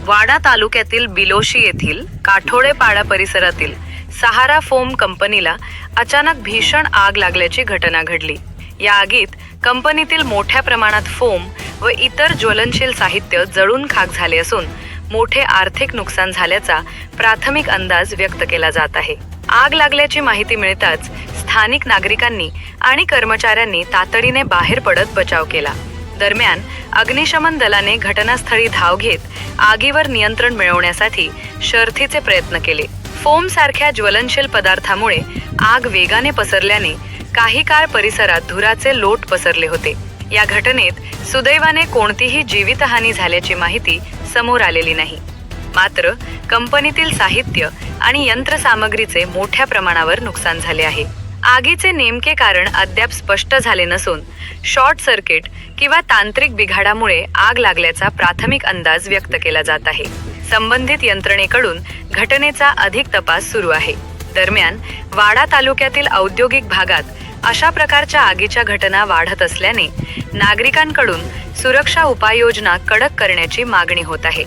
वाडा तालुक्यातील बिलोशी येथील काठोडेपाडा परिसरातील सहारा फोम कंपनीला अचानक भीषण आग लागल्याची घटना घडली। या आगीत कंपनीतील मोठ्या प्रमाणात फोम व इतर ज्वलनशील साहित्य जळून खाक झाले असून मोठे आर्थिक नुकसान झाल्याचा प्राथमिक अंदाज व्यक्त केला जात आहे। आग लागल्याची माहिती मिळताच स्थानिक नागरिकांनी आणि कर्मचाऱ्यांनी तातडीने बाहेर पडत बचाव केला। दरम्यान अग्निशमन दलाने घटनास्थळी धाव घेत आगीवर नियंत्रण मिळवण्यासाठी शर्थीचे प्रयत्न केले। फोम सारख्या ज्वलनशील पदार्थामुळे आग वेगाने पसरल्याने काही काळ परिसरात धुराचे लोट पसरले होते। या घटनेत सुदैवाने कोणतीही जीवितहानी झाल्याची माहिती समोर आलेली नाही। मात्र कंपनीतील साहित्य आणि यंत्रसामग्रीचे मोठ्या प्रमाणावर नुकसान झाले आहे। आगीचे नेमके कारण अद्याप स्पष्ट झाले नसून शॉर्ट सर्किट किंवा तांत्रिक बिघाडामुळे आग लागल्याचा प्राथमिक अंदाज व्यक्त केला जात आहे। संबंधित यंत्रणेकडून घटनेचा अधिक तपास सुरू आहे। दरम्यान वाडा तालुक्यातील औद्योगिक भागात अशा प्रकारच्या आगीच्या घटना वाढत असल्याने नागरिकांकडून सुरक्षा उपाययोजना कडक करण्याची मागणी होत आहे।